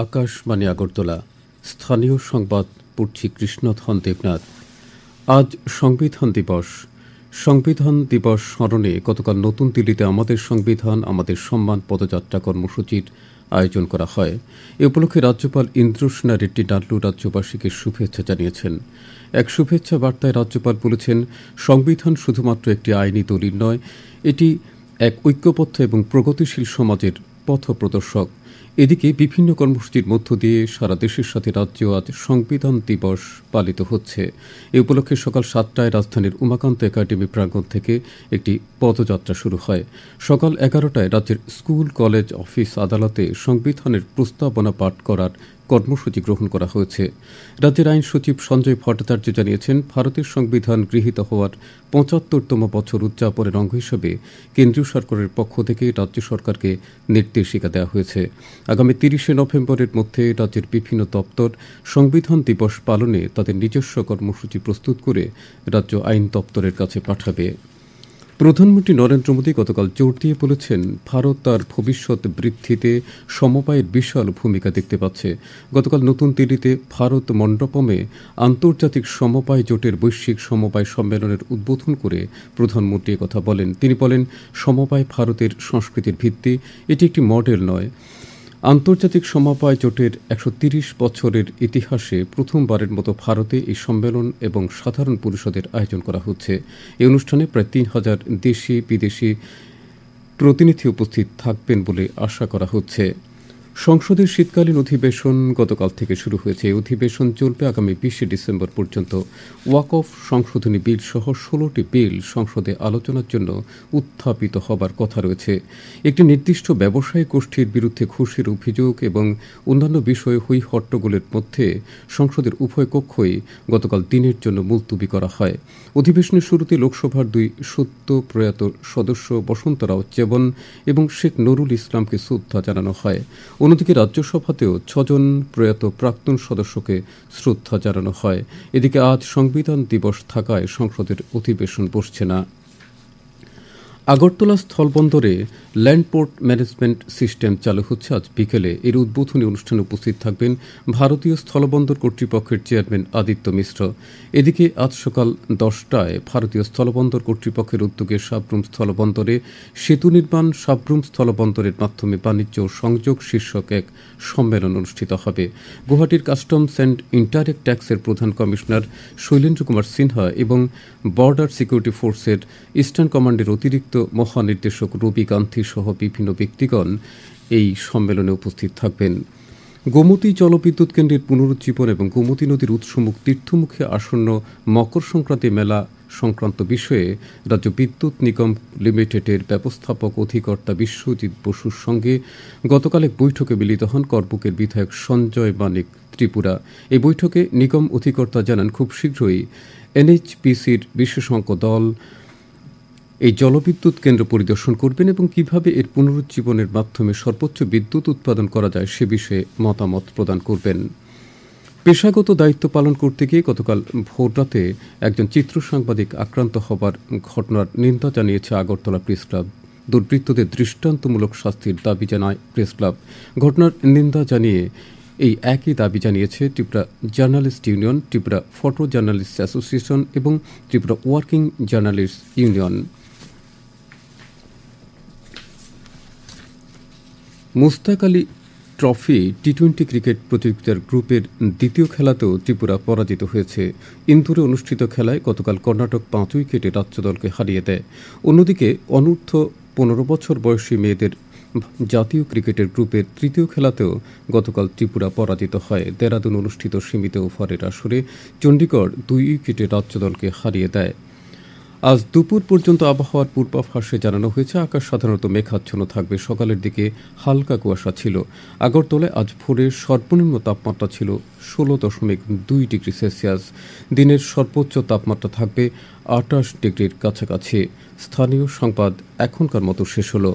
আকাশবাণী আগরতলা স্থানীয় সংবাদ পড়ছি কৃষ্ণধন দেবনাথ। আজ সংবিধান দিবস। সংবিধান দিবস স্মরণে গতকাল নতুন দিল্লিতে আমাদের সংবিধান আমাদের সম্মান পদযাত্রা কর্মসূচির আয়োজন করা হয়। এ উপলক্ষে রাজ্যপাল ইন্দ্রসেনা রেড্ডি নাল্লু রাজ্যবাসীকে শুভেচ্ছা জানিয়েছেন। এক শুভেচ্ছা বার্তায় রাজ্যপাল বলেছেন, সংবিধান শুধুমাত্র একটি আইনি দলিল নয়, এটি এক ঐক্যবদ্ধ এবং প্রগতিশীল সমাজের পথপ্রদর্শক। এদিকে বিভিন্ন কর্মসূচির মধ্য দিয়ে সারা দেশের সাথে রাজ্যেও আজ সংবিধান দিবস পালিত হচ্ছে। এ উপলক্ষে সকাল 7টায় রাজধানীর উমাকান্ত একাডেমি প্রাঙ্গণ থেকে একটি পদযাত্রা শুরু হয়। সকাল 11টায় রাজ্যের স্কুল, কলেজ, অফিস, আদালতে সংবিধানের প্রস্তাবনা পাঠ করার কর্মসূচি গ্রহণ করা হয়েছে। রাজ্যের আইন সচিব সঞ্জয় ভট্টাচার্য জানিয়েছেন, ভারতের সংবিধান গৃহীত হওয়ার ৭৫তম বছর উদযাপনের অঙ্গ হিসেবে কেন্দ্রীয় সরকারের পক্ষ থেকে রাজ্য সরকারকে নির্দেশিকা দেওয়া হয়েছে। আগামী ৩০শে নভেম্বরের মধ্যে রাজ্যের বিভিন্ন দপ্তর সংবিধান দিবস পালনে তাদের নিজস্ব কর্মসূচি প্রস্তুত করে রাজ্য আইন দপ্তরের কাছে পাঠাবে। প্রধানমন্ত্রী নরেন্দ্র মোদী গতকাল জোর দিয়ে বলেছেন, ভারত তার ভবিষ্যৎ বৃদ্ধিতে সমবায়ের বিশাল ভূমিকা দেখতে পাচ্ছে। গতকাল নতুন দিল্লিতে ভারত মণ্ডপমে আন্তর্জাতিক সমবায় জোটের বৈশ্বিক সমবায় সম্মেলনের উদ্বোধন করে প্রধানমন্ত্রী কথা বলেন। তিনি বলেন, সমবায় ভারতের সংস্কৃতির ভিত্তি, এটি একটি মডেল নয়। আন্তর্জাতিক সমবায় জোটের ১৩০ বছরের ইতিহাসে প্রথমবারের মতো ভারতে এই সম্মেলন এবং সাধারণ পরিষদের আয়োজন করা হচ্ছে। এই অনুষ্ঠানে প্রায় ৩,০০০ দেশি বিদেশি প্রতিনিধি উপস্থিত থাকবেন বলে আশা করা হচ্ছে। সংসদের শীতকালীন অধিবেশন গতকাল থেকে শুরু হয়েছে। এই অধিবেশন চলবে আগামী ২০শে ডিসেম্বর পর্যন্ত। ওয়াকফ সংশোধনী বিল সহ ১৬টি বিল সংসদে আলোচনার জন্য উত্থাপিত হবার কথা রয়েছে। একটি নির্দিষ্ট ব্যবসায়ী গোষ্ঠীর বিরুদ্ধে ঘুষের অভিযোগ এবং অন্যান্য বিষয়ে হই হট্টগোলের মধ্যে সংসদের উভয় কক্ষই গতকাল দিনের জন্য মুলতবি করা হয়। অধিবেশনের শুরুতে লোকসভার ২ সদ্য প্রয়াত সদস্য বসন্ত রাও চেবন এবং শেখ নুরুল ইসলামকে শ্রদ্ধা জানানো হয়। অন্যদিকে রাজ্যসভাতেও ৬ জন প্রয়াত প্রাক্তন সদস্যকে শ্রদ্ধা জানানো হয়। এদিকে আজ সংবিধান দিবস থাকায় সংসদের অধিবেশন বসছে না। আগরতলা স্থলবন্দরে ল্যান্ডপোর্ট ম্যানেজমেন্ট সিস্টেম চালু হচ্ছে আজ বিকেলে। এর উদ্বোধনী অনুষ্ঠানে উপস্থিত থাকবেন ভারতীয় স্থলবন্দর কর্তৃপক্ষের চেয়ারম্যান আদিত্য মিশ্র। এদিকে আজ সকাল 10টায় ভারতীয় স্থলবন্দর কর্তৃপক্ষের উদ্যোগে সাব্রুম স্থলবন্দরে সেতু নির্মাণ, সাব্রুম স্থলবন্দরের মাধ্যমে বাণিজ্য সংযোগ শীর্ষক এক সম্মেলন অনুষ্ঠিত হবে। গুয়াহাটির কাস্টমস অ্যান্ড ইনডাইরেক্ট ট্যাক্সের প্রধান কমিশনার শৈলেন্দ্র কুমার সিনহা এবং বর্ডার সিকিউরিটি ফোর্সের ইস্টার্ন কমান্ডের অতিরিক্ত মহানির্দেশক রবি গান্ধী সহ বিভিন্ন ব্যক্তিগণ এই সম্মেলনে উপস্থিত থাকবেন। গোমতী জলবিদ্যুৎ কেন্দ্রের পুনরুজ্জীবন এবং গোমতী নদীর উৎসমুখ তীর্থমুখে আসন্ন মকর সংক্রান্তি মেলা সংক্রান্ত বিষয়ে রাজ্য বিদ্যুৎ নিগম লিমিটেডের ব্যবস্থাপক অধিকর্তা বিশ্বজিৎ বসুর সঙ্গে গতকাল এক বৈঠকে মিলিত হন করবুকের বিধায়ক সঞ্জয় মানিক ত্রিপুরা। এই বৈঠকে নিগম অধিকর্তা জানান, খুব শীঘ্রই এনএইচপিসির বিশেষজ্ঞ দল এই জলবিদ্যুৎ কেন্দ্র পরিদর্শন করবেন এবং কিভাবে এর পুনরুজ্জীবনের মাধ্যমে সর্বোচ্চ বিদ্যুৎ উৎপাদন করা যায় সে বিষয়ে মতামত প্রদান করবেন। পেশাগত দায়িত্ব পালন করতে গিয়ে গতকাল ভোররাতে একজন চিত্র সাংবাদিক আক্রান্ত হবার ঘটনার নিন্দা জানিয়েছে আগরতলা প্রেস ক্লাব। দুর্বৃত্তদের দৃষ্টান্তমূলক শাস্তির দাবি জানায় প্রেস ক্লাব। ঘটনার নিন্দা জানিয়ে এই একই দাবি জানিয়েছে Tripura journalist union, Tripura photo journalist association এবং Tripura working journalist union. Mushtaq Ali trophy টি-20 ক্রিকেট প্রতিযোগিতার গ্রুপের দ্বিতীয় খেলাতেও ত্রিপুরা পরাজিত হয়েছে। ইন্দোরে অনুষ্ঠিত খেলায় গতকাল কর্ণাটক 5 উইকেটে রাজ্য দলকে হারিয়ে দেয়। অন্যদিকে অনূর্ধ্ব 15 বছর বয়সী মেয়েদের জাতীয় ক্রিকেটের গ্রুপের তৃতীয় খেলাতেও গতকাল ত্রিপুরা পরাজিত হয়। দেরাদুন অনুষ্ঠিত সীমিত ওভারের আসরে চণ্ডীগড় 2 উইকেটে রাজ্য দলকে হারিয়ে দেয়। আজ দুপুর পর্যন্ত আবহাওয়ার পূর্বাভাসে জানানো হয়েছে, আকাশ সাধারণত মেঘাচ্ছন্ন থাকবে। সকালের দিকে হালকা কুয়াশা ছিল। আগরতলায় আজ ভোরের সর্বনিম্ন তাপমাত্রা ছিল 16.2 ডিগ্রি সেলসিয়াস। দিনের সর্বোচ্চ তাপমাত্রা থাকবে 28 ডিগ্রির কাছাকাছি। স্থানীয় সংবাদ এখনকার মতো শেষ হলো।